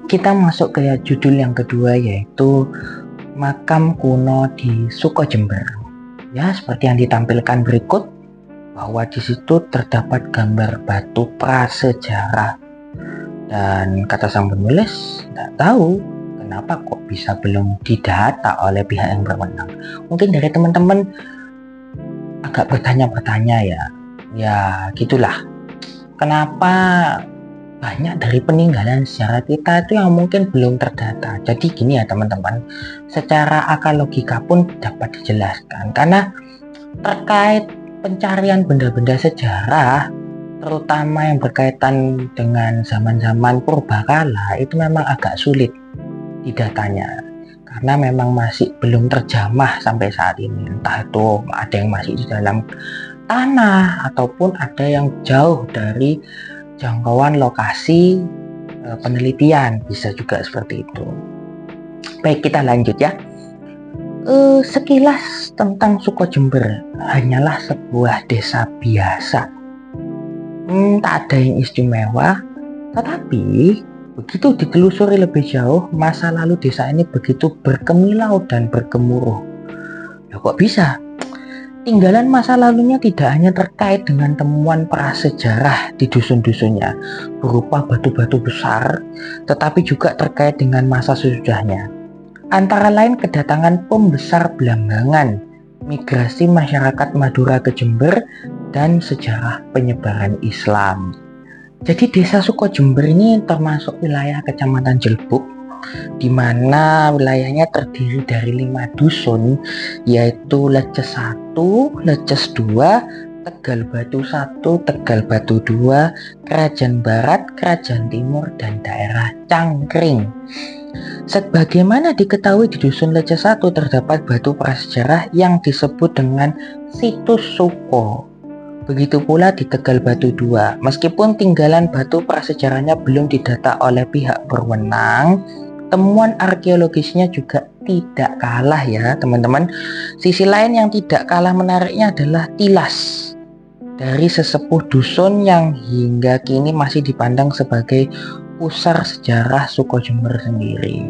Kita masuk ke judul yang kedua, yaitu makam kuno di Sukojember. Ya, seperti yang ditampilkan berikut, bahwa di situ terdapat gambar batu prasejarah. Dan kata sang penulis, tidak tahu kenapa kok bisa belum didata oleh pihak yang berwenang. Mungkin dari teman-teman agak bertanya-bertanya ya. Ya, gitulah. Kenapa banyak dari peninggalan sejarah kita itu yang mungkin belum terdata. Jadi gini ya teman-teman, secara akal logika pun dapat dijelaskan. Karena terkait pencarian benda-benda sejarah, terutama yang berkaitan dengan zaman-zaman purbakala, itu memang agak sulit didatanya. Karena memang masih belum terjamah sampai saat ini. Entah itu ada yang masih di dalam tanah, ataupun ada yang jauh dari jangkauan lokasi penelitian, bisa juga seperti itu. Baik, kita lanjut ya. Sekilas tentang Sukojember, hanyalah sebuah desa biasa. Tak ada yang istimewa, tetapi begitu ditelusuri lebih jauh, masa lalu desa ini begitu berkemilau dan bergemuruh. Ya kok bisa? Tinggalan masa lalunya tidak hanya terkait dengan temuan prasejarah di dusun-dusunnya berupa batu-batu besar, tetapi juga terkait dengan masa sesudahnya. Antara lain kedatangan pembesar Blambangan, migrasi masyarakat Madura ke Jember, dan sejarah penyebaran Islam. Jadi desa Sukojember ini termasuk wilayah Kecamatan Jelbuk, di mana wilayahnya terdiri dari 5 dusun, yaitu Leces 1, Leces 2, Tegal Batu 1, Tegal Batu 2, Krajan Barat, Krajan Timur, dan daerah Cangkring. Sebagaimana diketahui di dusun Leces 1 terdapat batu prasejarah yang disebut dengan Situs Suko. Begitu pula di Tegal Batu 2, meskipun tinggalan batu prasejarahnya belum didata oleh pihak berwenang, temuan arkeologisnya juga tidak kalah ya teman-teman. Sisi lain yang tidak kalah menariknya adalah tilas dari sesepuh dusun yang hingga kini masih dipandang sebagai pusar sejarah Sukojember sendiri.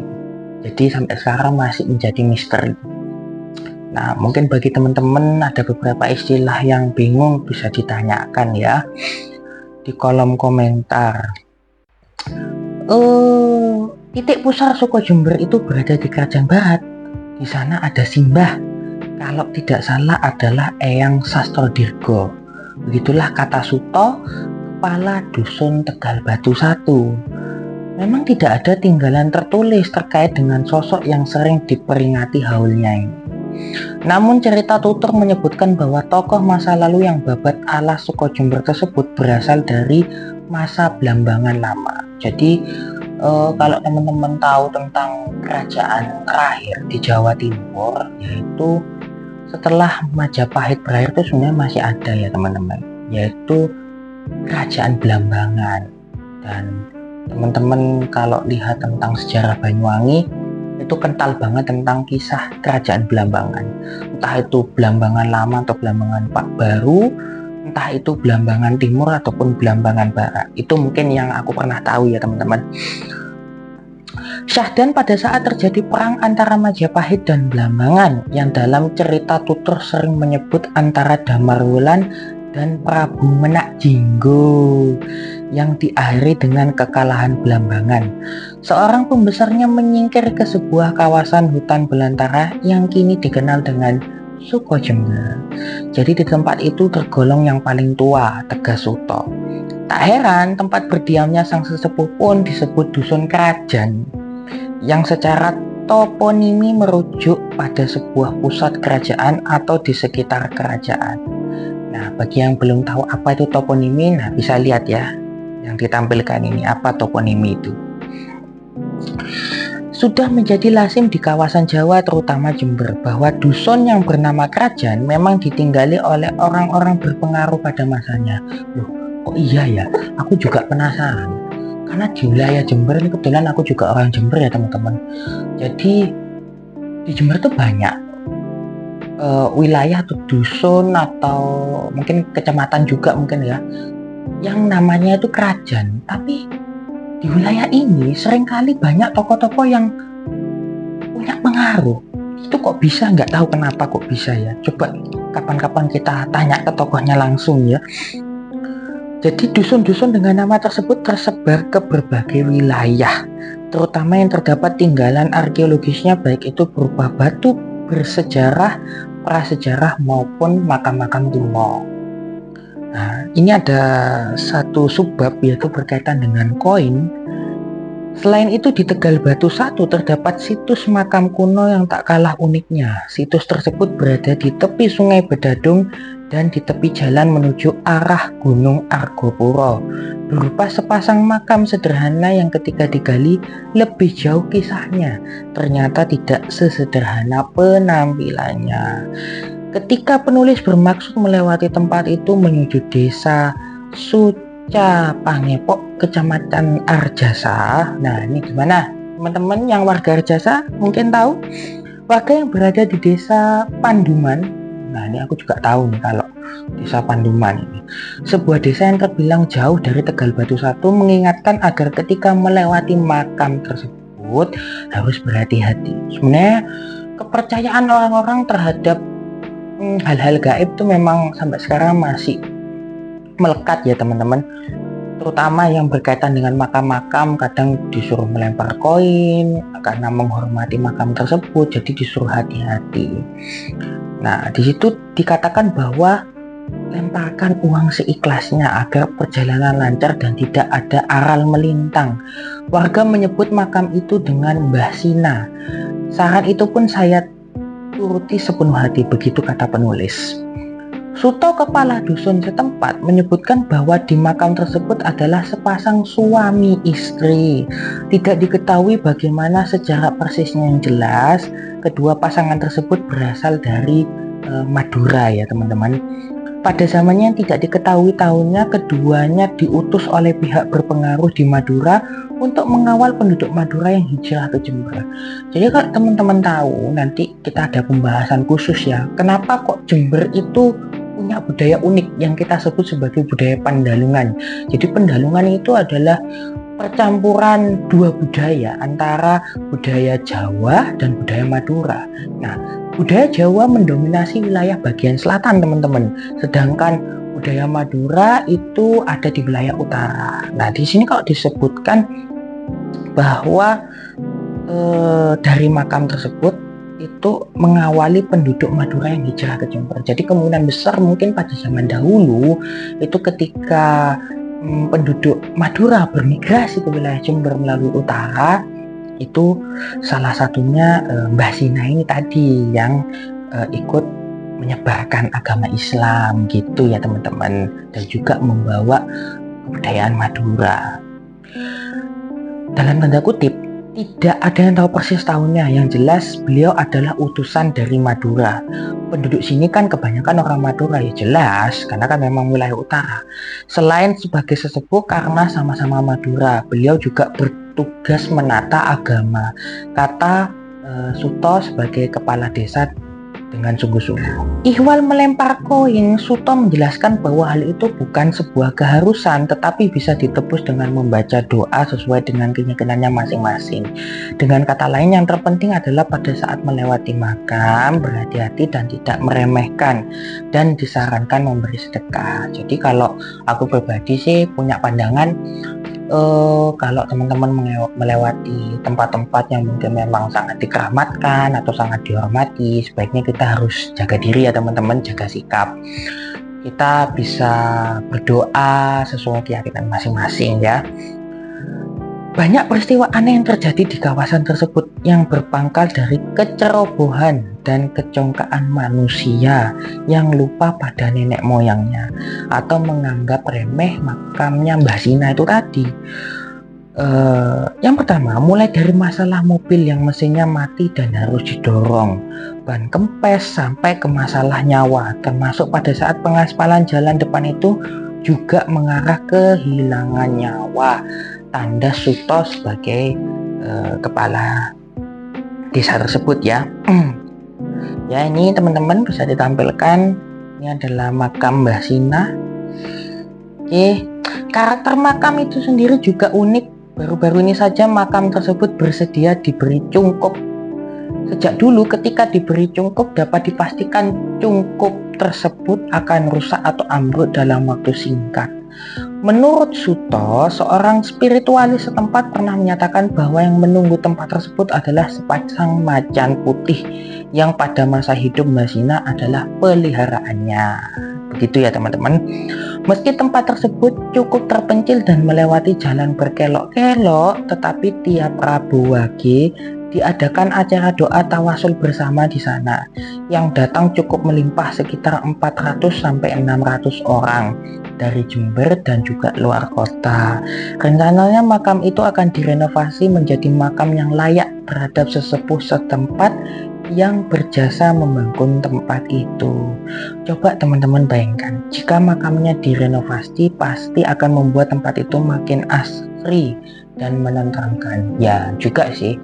Jadi sampai sekarang masih menjadi misteri. Nah, mungkin bagi teman-teman ada beberapa istilah yang bingung, bisa ditanyakan ya di kolom komentar. Titik pusar Sukojember itu berada di Krajan Barat. Di sana ada simbah, kalau tidak salah adalah Eyang Sastrodirgo. Begitulah kata Suto, kepala dusun Tegal Batu 1. Memang tidak ada tinggalan tertulis terkait dengan sosok yang sering diperingati haulnya ini. Namun cerita tutur menyebutkan bahwa tokoh masa lalu yang babat ala Sukojember tersebut berasal dari masa Blambangan lama. Jadi kalau teman-teman tahu tentang kerajaan terakhir di Jawa Timur, yaitu setelah Majapahit berakhir itu sebenarnya masih ada ya teman-teman, yaitu kerajaan Blambangan. Dan teman-teman kalau lihat tentang sejarah Banyuwangi, itu kental banget tentang kisah kerajaan Blambangan. Entah itu Blambangan lama atau Blambangan baru, entah itu Blambangan Timur ataupun Blambangan Barat. Itu mungkin yang aku pernah tahu ya teman-teman. Syahdan pada saat terjadi perang antara Majapahit dan Blambangan, yang dalam cerita tutur sering menyebut antara Damarwulan dan Prabu Menak Jinggo, yang diakhiri dengan kekalahan Blambangan. Seorang pembesarnya menyingkir ke sebuah kawasan hutan belantara yang kini dikenal dengan Sukojember. Jadi di tempat itu tergolong yang paling tua, tegas Suto. Tak heran tempat berdiamnya sang sesepuh pun disebut Dusun Krajan, yang secara toponimi merujuk pada sebuah pusat kerajaan atau di sekitar kerajaan. Nah, bagi yang belum tahu apa itu toponimi, nah bisa lihat ya yang ditampilkan ini, apa toponimi itu. Sudah menjadi lazim di kawasan Jawa terutama Jember bahwa dusun yang bernama Krajan memang ditinggali oleh orang-orang berpengaruh pada masanya. Loh, kok iya ya? Aku juga penasaran. Karena di wilayah Jember ini kebetulan aku juga orang Jember ya teman-teman. Jadi di Jember tuh banyak wilayah atau dusun atau mungkin kecamatan juga mungkin ya, yang namanya itu Krajan, tapi di wilayah ini seringkali banyak tokoh-tokoh yang punya pengaruh. Itu kok bisa, nggak tahu kenapa kok bisa ya. Coba kapan-kapan kita tanya ke tokohnya langsung ya. Jadi dusun-dusun dengan nama tersebut tersebar ke berbagai wilayah, terutama yang terdapat tinggalan arkeologisnya baik itu berupa batu bersejarah, prasejarah maupun makam-makam kuno. Nah, ini ada satu subbab yaitu berkaitan dengan koin. Selain itu di Tegal Batu 1 terdapat situs makam kuno yang tak kalah uniknya. Situs tersebut berada di tepi Sungai Bedadung dan di tepi jalan menuju arah Gunung Argopuro. Berupa sepasang makam sederhana yang ketika digali lebih jauh kisahnya ternyata tidak sesederhana penampilannya. Ketika penulis bermaksud melewati tempat itu menuju desa Pangepok, Kecamatan Arjasa. Nah, ini gimana? Teman-teman yang warga Arjasa mungkin tahu. Warga yang berada di desa Panduman. Nah, ini aku juga tahu nih kalau desa Panduman ini. Sebuah desa yang terbilang jauh dari Tegal Batu 1 mengingatkan agar ketika melewati makam tersebut harus berhati-hati. Sebenarnya kepercayaan orang-orang terhadap hal-hal gaib itu memang sampai sekarang masih melekat ya teman-teman, terutama yang berkaitan dengan makam-makam. Kadang disuruh melempar koin karena menghormati makam tersebut, jadi disuruh hati-hati. Nah, di situ dikatakan bahwa lemparkan uang seikhlasnya agar perjalanan lancar dan tidak ada aral melintang. Warga menyebut makam itu dengan Mbah Sina. Saran itu pun saya turuti sepenuh hati, begitu kata penulis. Suto, kepala dusun setempat, menyebutkan bahwa di makam tersebut adalah sepasang suami istri. Tidak diketahui bagaimana sejarah persisnya yang jelas. Kedua pasangan tersebut berasal dari Madura ya teman-teman. Pada zamannya yang tidak diketahui tahunnya, keduanya diutus oleh pihak berpengaruh di Madura untuk mengawal penduduk Madura yang hijrah ke Jember. Jadi kalau teman-teman tahu, nanti kita ada pembahasan khusus ya, kenapa kok Jember itu punya budaya unik yang kita sebut sebagai budaya Pandalungan. Jadi Pandalungan itu adalah percampuran dua budaya antara budaya Jawa dan budaya Madura. Nah, budaya Jawa mendominasi wilayah bagian selatan teman-teman, sedangkan budaya Madura itu ada di wilayah utara. Nah, di sini kalau disebutkan bahwa dari makam tersebut itu mengawali penduduk Madura yang hijrah ke Jember. Jadi kemungkinan besar mungkin pada zaman dahulu itu ketika penduduk Madura bermigrasi ke wilayah Jember melalui utara, itu salah satunya Mbah Sina ini tadi yang ikut menyebarkan agama Islam gitu ya teman-teman, dan juga membawa kebudayaan Madura. Dalam tanda kutip, tidak ada yang tahu persis tahunnya. Yang jelas beliau adalah utusan dari Madura. Penduduk sini kan kebanyakan orang Madura ya jelas, karena kan memang wilayah utara. Selain sebagai sesepuh karena sama-sama Madura, beliau juga bertugas menata agama. Kata Suto sebagai kepala desa dengan sungguh-sungguh. Ihwal melempar koin, Suto menjelaskan bahwa hal itu bukan sebuah keharusan, tetapi bisa ditebus dengan membaca doa sesuai dengan keyakinannya masing-masing. Dengan kata lain, yang terpenting adalah pada saat melewati makam, berhati-hati dan tidak meremehkan, dan disarankan memberi sedekah. Jadi kalau aku pribadi sih punya pandangan, kalau teman-teman melewati tempat-tempat yang mungkin memang sangat dikeramatkan atau sangat dihormati, sebaiknya kita harus jaga diri ya teman-teman, jaga sikap. Kita bisa berdoa sesuai keyakinan masing-masing ya. Banyak peristiwa aneh yang terjadi di kawasan tersebut yang berpangkal dari kecerobohan dan kecongkaan manusia yang lupa pada nenek moyangnya atau menganggap remeh makamnya Mbah Sina itu tadi. Yang pertama, mulai dari masalah mobil yang mesinnya mati dan harus didorong, ban kempes, sampai ke masalah nyawa, termasuk pada saat pengaspalan jalan depan itu juga mengarah kehilangan nyawa. Tanda Suto sebagai kepala desa tersebut ya. Ya, ini teman-teman bisa ditampilkan, ini adalah makam Mbah Sina. Oke, karakter makam itu sendiri juga unik Baru-baru ini saja makam tersebut bersedia diberi cungkup. Sejak dulu ketika diberi cungkup dapat dipastikan cungkup tersebut akan rusak atau ambruk dalam waktu singkat. Menurut Suto, seorang spiritualis setempat pernah menyatakan bahwa yang menunggu tempat tersebut adalah sepasang macan putih yang pada masa hidup Mbak Zina adalah peliharaannya. Begitu ya teman-teman. Meski tempat tersebut cukup terpencil dan melewati jalan berkelok-kelok, tetapi tiap Rabu Wage diadakan acara doa tawasul bersama di sana. Yang datang cukup melimpah sekitar 400 sampai 600 orang dari Jember dan juga luar kota. Rencananya makam itu akan direnovasi menjadi makam yang layak terhadap sesepuh setempat yang berjasa membangun tempat itu. Coba teman-teman bayangkan, jika makamnya direnovasi pasti akan membuat tempat itu makin asri dan menenteramkan. Ya juga sih,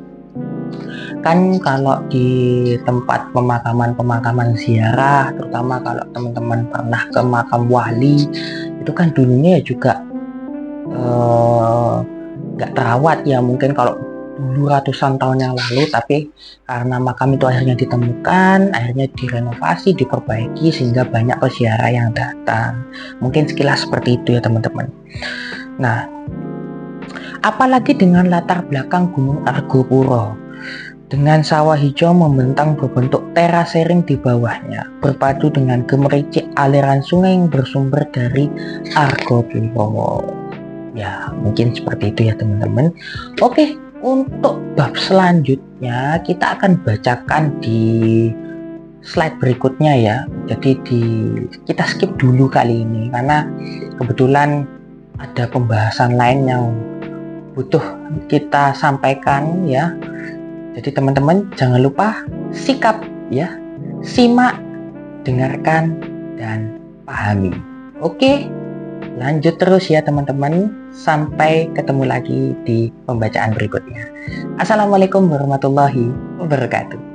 kan kalau di tempat pemakaman ziarah, terutama kalau teman-teman pernah ke makam wali, itu kan dulunya ya juga nggak terawat ya, mungkin kalau dulu ratusan tahun yang lalu, tapi karena makam itu akhirnya ditemukan, akhirnya direnovasi, diperbaiki sehingga banyak peziarah yang datang. Mungkin sekilas seperti itu ya teman-teman. Nah, apalagi dengan latar belakang Gunung Argopuro dengan sawah hijau membentang berbentuk terasering di bawahnya, berpadu dengan gemericik aliran sungai yang bersumber dari Argopuro. Ya, mungkin seperti itu ya teman-teman. Oke, untuk bab selanjutnya kita akan bacakan di slide berikutnya ya. Jadi kita skip dulu kali ini karena kebetulan ada pembahasan lain yang butuh kita sampaikan ya. Jadi teman-teman jangan lupa sikap ya, simak, dengarkan, dan pahami. Oke, lanjut terus ya teman-teman. Sampai ketemu lagi di pembacaan berikutnya. Assalamualaikum warahmatullahi wabarakatuh.